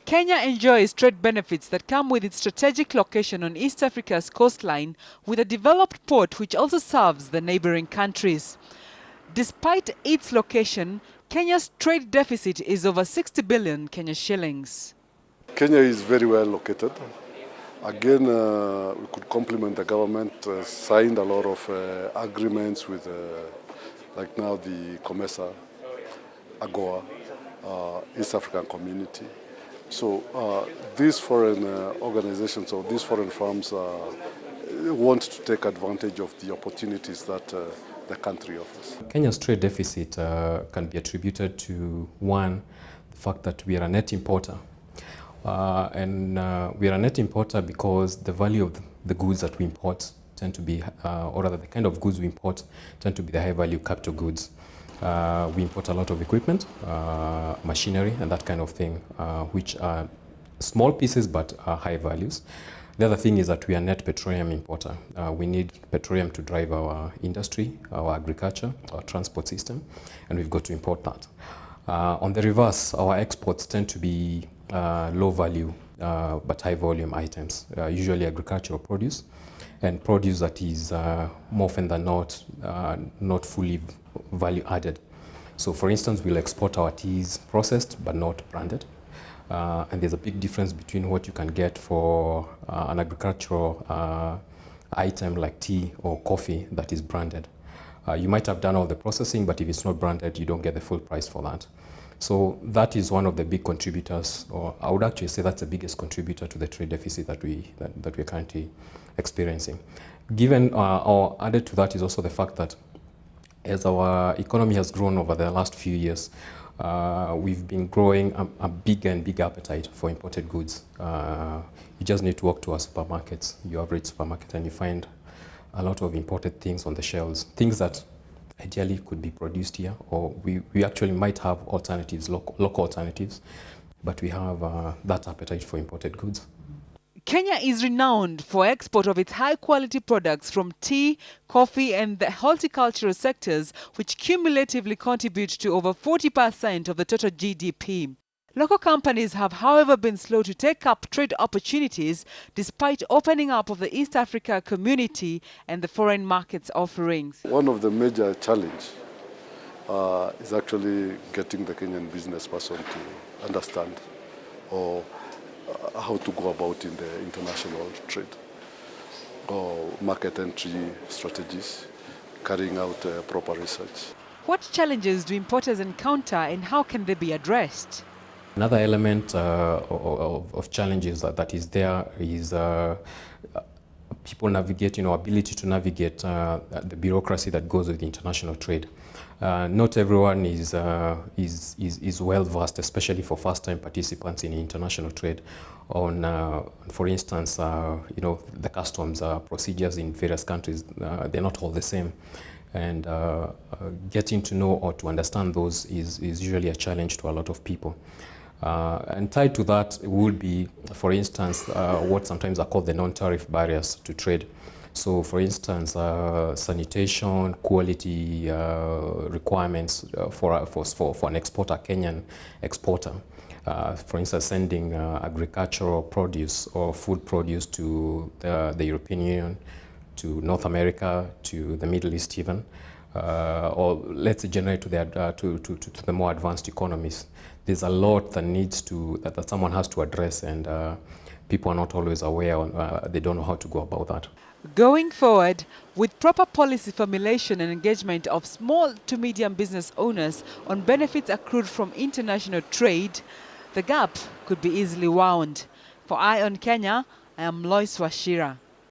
Kenya enjoys trade benefits that come with its strategic location on East Africa's coastline, with a developed port which also serves the neighboring countries. Despite its location, Kenya's trade deficit is over 60 billion Kenya shillings. Kenya is very well located. Again, we could compliment the government, signed a lot of agreements with, like now the COMESA, AGOA, East African Community. So these foreign organizations or these foreign firms want to take advantage of the opportunities that the country offers. Kenya's trade deficit can be attributed to, one, the fact that we are a net importer. We are a net importer because the value of the goods that we import tend to be, or rather the kind of goods we import tend to be the high value capital goods. We import a lot of equipment, machinery and that kind of thing, which are small pieces but high values. The other thing is that we are net petroleum importer. We need petroleum to drive our industry, our agriculture, our transport system, and we've got to import that. On the reverse, our exports tend to be low value but high volume items, usually agricultural produce, and produce that is more often than not fully value added. So for instance, we'll export our teas processed but not branded. And there's a big difference between what you can get for an agricultural item like tea or coffee that is branded. You might have done all the processing, but if it's not branded, you don't get the full price for that. So that is one of the big contributors, or I would actually say that's the biggest contributor to the trade deficit that we're currently experiencing. Given, or added to that is also the fact that as our economy has grown over the last few years, we've been growing a bigger and bigger appetite for imported goods. You just need to walk to our supermarkets, your average supermarket, and you find a lot of imported things on the shelves, things that ideally could be produced here, or we actually might have alternatives, local alternatives, but we have that appetite for imported goods. Kenya is renowned for export of its high-quality products from tea, coffee and the horticultural sectors, which cumulatively contribute to over 40% of the total GDP. Local companies have, however, been slow to take up trade opportunities despite opening up of the East Africa community and the foreign markets offerings. One of the major challenges is actually getting the Kenyan business person to understand or how to go about in the international trade, or market entry strategies, carrying out proper research. What challenges do importers encounter and how can they be addressed? Another element of challenges that is there is people navigating, or ability to navigate the bureaucracy that goes with international trade. Not everyone is well versed, especially for first-time participants in international trade, on, for instance, the customs procedures in various countries. They're not all the same, and getting to know or to understand those is usually a challenge to a lot of people. And tied to that would be, for instance, what sometimes are called the non-tariff barriers to trade. So, for instance, sanitation, quality requirements for an exporter, Kenyan exporter. For instance, sending agricultural produce or food produce to the European Union, to North America, to the Middle East even, or let's say generally to the more advanced economies. There's a lot that someone has to address, and people are not always aware, they don't know how to go about that. Going forward, with proper policy formulation and engagement of small to medium business owners on benefits accrued from international trade, the gap could be easily wound. For Eye on Kenya, I am Lois Washira.